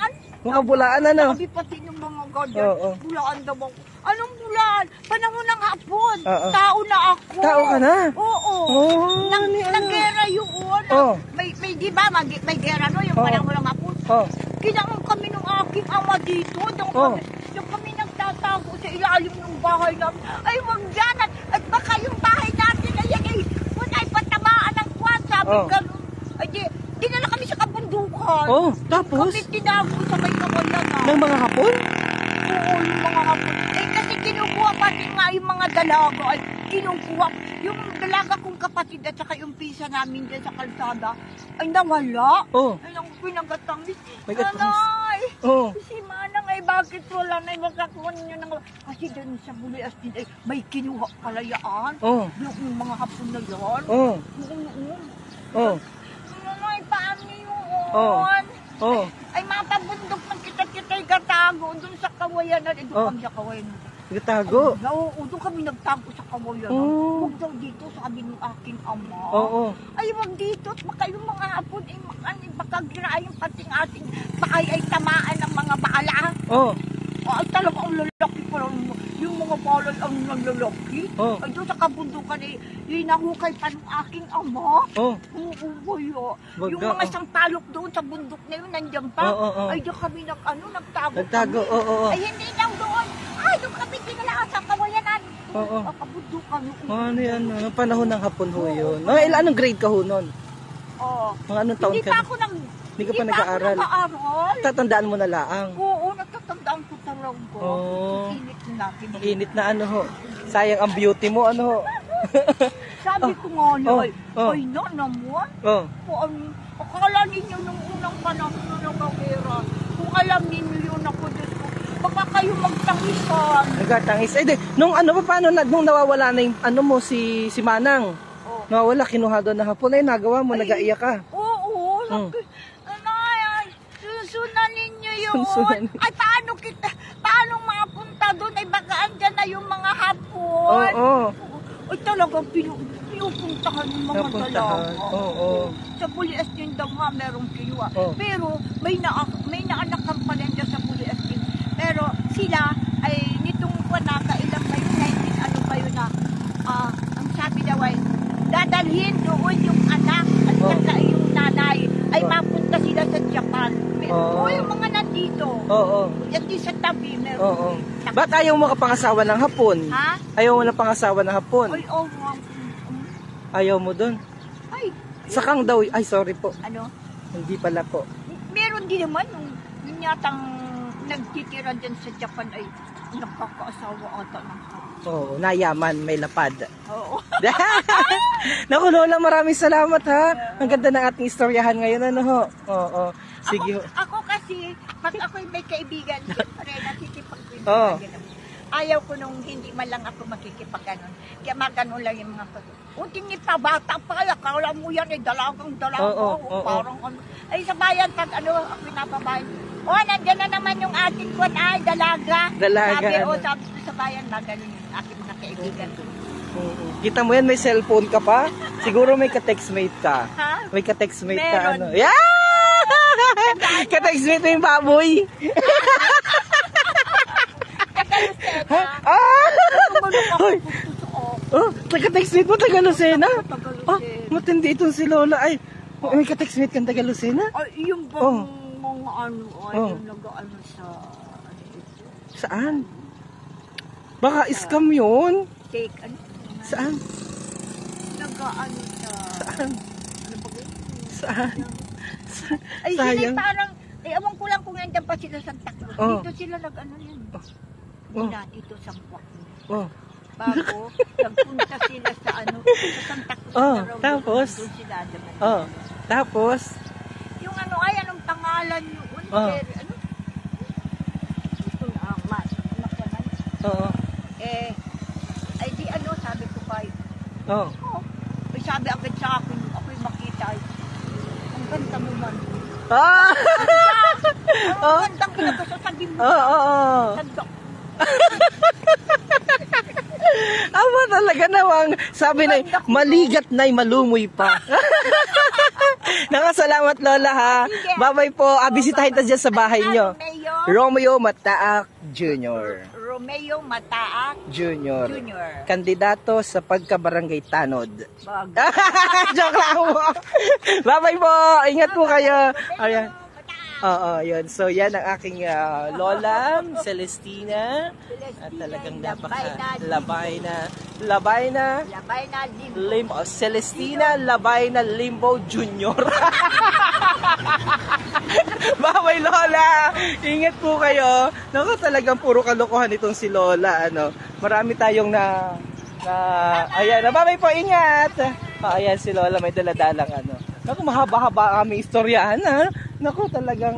Speaker 1: Mga bulaan,
Speaker 3: sabi pati ng mga guardian,
Speaker 1: Oo.
Speaker 3: bulaan daw ako. Anong bulaan? Panahon ng hapon.
Speaker 1: Oo.
Speaker 3: Tao na ako.
Speaker 1: Tao ka na?
Speaker 3: Oo.
Speaker 1: Oh,
Speaker 3: Nang-gera yun.
Speaker 1: Oo.
Speaker 3: May di ba, may gera no, yung
Speaker 1: Oo.
Speaker 3: panahon ng hapon.
Speaker 1: Oh,
Speaker 3: Kinangon kami ng aking ama dito.
Speaker 1: Oo.
Speaker 3: Doon kami nagtatago sa ilalim ng bahay namin. Ay, wag dyan. At baka yung bahay natin ay ay patamaan ng kwan. Sabi
Speaker 1: Oo.
Speaker 3: ganun. Ay, dinala kami sa kabundukan.
Speaker 1: oh, tapos,
Speaker 3: Kami tinago sa may kawayan.
Speaker 1: ng mga hapon?
Speaker 3: Oo, yung mga hapon. Eh, kasi kinukuha pati nga yung mga dalaga. Ay, kinukuha. Yung dalaga kong kapatid at saka yung pisa namin dyan sa kalsada, ay nawala.
Speaker 1: Oh.
Speaker 3: Ay, ang pinagatamis.
Speaker 1: May gatamis.
Speaker 3: Nanay!
Speaker 1: Oh.
Speaker 3: Si Manang ay bakit wala na makakuha niyo ng... Kasi dyan sa Buloy Astin ay may kinuha palayaan.
Speaker 1: Oh.
Speaker 3: Yung mga hapon na yan.
Speaker 1: Oh.
Speaker 3: Oo.
Speaker 1: Oh.
Speaker 3: Nanay, paano yun?
Speaker 1: Oh.
Speaker 3: Ay mapabundok man kita-kita'y gatago doon sa kawayanan. Doon kami sa kawayanan.
Speaker 1: Nagtago.
Speaker 3: Oo, doon kami nagtago sa kawayanan.
Speaker 1: Oh.
Speaker 3: Huwag daw dito, sabi ng aking ama.
Speaker 1: Oo.
Speaker 3: Ay, wag dito. At baka yung mga hapon ay baka girayin pating ating, baka ay tamaan ng mga bala.
Speaker 1: Oh.
Speaker 3: Ay, talaga ang lalaki pa lang. Yung mga balay ang lalaki.
Speaker 1: Oh.
Speaker 3: Ay, doon sa kabundukan ay hinahukay pa ng aking ama.
Speaker 1: Oh.
Speaker 3: Oo, boyo.
Speaker 1: Wag
Speaker 3: Yung
Speaker 1: ka,
Speaker 3: mga sampalok doon sa bundok na yun, nandiyan pa.
Speaker 1: Oo.
Speaker 3: Ay, doon kami nagtago
Speaker 1: Nagtago,
Speaker 3: kami.
Speaker 1: oo.
Speaker 3: Ay, hindi lang doon. Ay, doon kami tinala sa kawayanan.
Speaker 1: Oo.
Speaker 3: Sa kabundukan.
Speaker 1: Ano yan? Anong panahon ng hapon ho yun? Oh, anong grade ka ho nun?
Speaker 3: Oo.
Speaker 1: Mga anong taon
Speaker 3: Hindi
Speaker 1: ka?
Speaker 3: pa ako
Speaker 1: Hindi ka pa nag-aaral?
Speaker 3: nag-aaral.
Speaker 1: Tatandaan mo na laang.
Speaker 3: Oo, natatandaan ko talaga.
Speaker 1: Oo.
Speaker 3: Init na natin.
Speaker 1: Ang init na ano ho. Sayang ang beauty mo, ano ho.
Speaker 3: Sabi ko nga na,
Speaker 1: Oh.
Speaker 3: ay na naman.
Speaker 1: Oh.
Speaker 3: Akala ninyo nung unang panahon na nagawera, kung alam ninyo yun ako, Diyos ko, baka kayo magtangisan.
Speaker 1: Nagkatangis. Eh, nung ano pa, paano, nung nawawala na yung, ano mo, si Manang.
Speaker 3: Oh.
Speaker 1: Nawawala, kinuha doon na hapon. Ay, nagawa mo, nag-aiyak ka.
Speaker 3: Oo,
Speaker 1: Mm.
Speaker 3: ay, susunan ninyo yun.
Speaker 1: Susunan.
Speaker 3: Ay, paano mapunta doon? Ay, baka andyan na yung mga
Speaker 1: Oo.
Speaker 3: hapon.
Speaker 1: Oh,
Speaker 3: Ay, talagang pinupuntahan ng mga
Speaker 1: Napuntahan.
Speaker 3: dalaga.
Speaker 1: Oo.
Speaker 3: Sa Puliastin daw nga merong kinuha.
Speaker 1: Oh.
Speaker 3: Pero may naanak kang palengke sa Puliastin. Pero sila ay nitong panaka ilang ba yun, 19 ano ba yun na ang sabi daw ay dadalhin doon yung anak at saka yung nanay ay mapunta sila sa Japan. Pero yung mga nandito.
Speaker 1: Oo.
Speaker 3: Yan din sa tabi meron.
Speaker 1: Oo. Ba't ayaw mo kapangasawa ng hapon?
Speaker 3: Ha?
Speaker 1: Ayaw mo na pangasawa ng hapon?
Speaker 3: Ay, oh,
Speaker 1: Ayaw mo doon?
Speaker 3: ay,
Speaker 1: Sakang daw, ay sorry po.
Speaker 3: ano?
Speaker 1: Hindi pala po.
Speaker 3: Meron din naman yung yatang nagtitira dyan sa Japan ay nagkakaasawa ata ng hapon.
Speaker 1: Oo, nayaman, may lapad.
Speaker 3: Oo.
Speaker 1: Naku Lola, maraming salamat ha. Ang ganda ng ating istoryahan ngayon, ano ho? Oo, sige ho.
Speaker 3: Ako kasi, pag ako'y may kaibigan, siyempre nakikipagkwentuhan.
Speaker 1: Oo.
Speaker 3: Ayaw ko nung hindi man lang ako makikipag-ganon. Kaya maganon lang yung mga unting ipabata pa, akala mo yan ay dalagang
Speaker 1: Oo.
Speaker 3: parang ano. Ay sa bayan, pag ano, ako napabayan. Nandiyan na naman yung ating kwan ay dalaga.
Speaker 1: Dalaga,
Speaker 3: Sabi,
Speaker 1: ano?
Speaker 3: sabi ko sa bayan, maganon yung aking mga kaibigan.
Speaker 1: Kita mo yan, may cellphone ka pa? Siguro may ka-textmate ka.
Speaker 3: Ha?
Speaker 1: May ka-textmate ka,
Speaker 3: Meron.
Speaker 1: ano? Yeah! Ka-textmate mo yung baboy.
Speaker 3: Tagalusena.
Speaker 1: Ah!
Speaker 3: Tumalong ako
Speaker 1: Hoy!
Speaker 3: puto sa
Speaker 1: Oh, taga-textmate mo, Taga-Lucena?
Speaker 3: Tagalusena.
Speaker 1: Ah, matindi itong si Lola. Ay, may ka-textmate kang Taga-Lucena?
Speaker 3: Ay, yung bang
Speaker 1: Oh.
Speaker 3: mga ano, ay,
Speaker 1: Oh.
Speaker 3: yung nag-ano sa, ano ito,
Speaker 1: Saan? Baka scam yun.
Speaker 3: take, ano,
Speaker 1: Saan?
Speaker 3: nag-ano sa,
Speaker 1: Saan?
Speaker 3: ano ba yun?
Speaker 1: Saan?
Speaker 3: Ay, sila
Speaker 1: Sayang.
Speaker 3: parang, ewan ko lang kung nandiyan pa sila sa takbo.
Speaker 1: Oh.
Speaker 3: Dito sila nag-ano yan.
Speaker 1: Oh.
Speaker 3: Dito sa Buwak.
Speaker 1: Oh.
Speaker 3: Bago, nagpunta sila sa ano, sa Santa Cruz.
Speaker 1: Oh,
Speaker 3: na raw,
Speaker 1: tapos?
Speaker 3: Doon sila naman.
Speaker 1: Oh. Tapos,
Speaker 3: Yung ano, ay, anong pangalan yun?
Speaker 1: Oh.
Speaker 3: Ano? Ito na, makwanan.
Speaker 1: oo.
Speaker 3: Ay di ano, sabi ko pa,
Speaker 1: Oh.
Speaker 3: ay sabi agad sa akin, ako'y makita, ay, ang ganda mo man.
Speaker 1: Ah!
Speaker 3: Ang ganda ko nagsasabi mo.
Speaker 1: Oo.
Speaker 3: Ganda.
Speaker 1: Aba talaga namang sabi na maligat na'y malumoy pa. Nakasalamat Lola ha. Bye-bye po. Bisitahin tayo dyan sa bahay nyo. Romeo Mataak Jr.
Speaker 3: Romeo Mataak
Speaker 1: Jr.
Speaker 3: Jr.
Speaker 1: Kandidato sa pagkabarangay Tanod.
Speaker 3: Bag.
Speaker 1: Joke lang po. Bye-bye po. Ingat po kayo. Ayan. Oo, yun. So, yan ang aking lola, Celestina. At talagang labay na
Speaker 3: Labay na
Speaker 1: Limbo. Celestina Labay na Limbo Jr. Bye-bye, Lola. Ingat po kayo. Naku, talagang puro kalokohan itong si Lola. Ano. Marami tayong ayan. Bye-bye po, ingat. Ayan si Lola, may daladalang ano. Naku, mahaba-haba kami istoryahan ha. Naku, talagang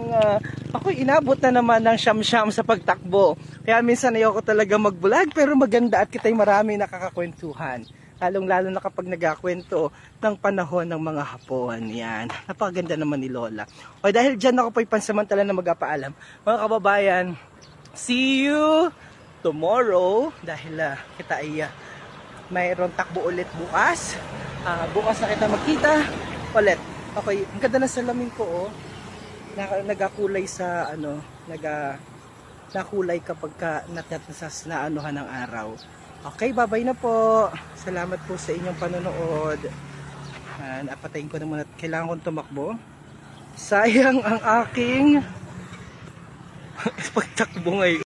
Speaker 1: ako inabot na naman ng siyam-siyam sa pagtakbo. Kaya minsan ayoko talaga mag-vlog pero maganda at kita'y marami nakakakwentuhan. Lalong-lalo na kapag nagkakwento ng panahon ng mga Hapon. Yan. Napakaganda naman ni Lola. O dahil dyan ako po'y pansamantala na magpapaalam. Mga kababayan, see you tomorrow. Dahil kita ay mayroon takbo ulit bukas. Bukas na kita magkita ulit. Okay, ang ganda ng salamin ko, oh. Nagakulay sa nakulay kapag naanuhan ng araw. Okay, bye-bye na po. Salamat po sa inyong panonood. Napatayin ko na muna. Kailangan kong tumakbo. Sayang ang aking pagtakbo ngayon.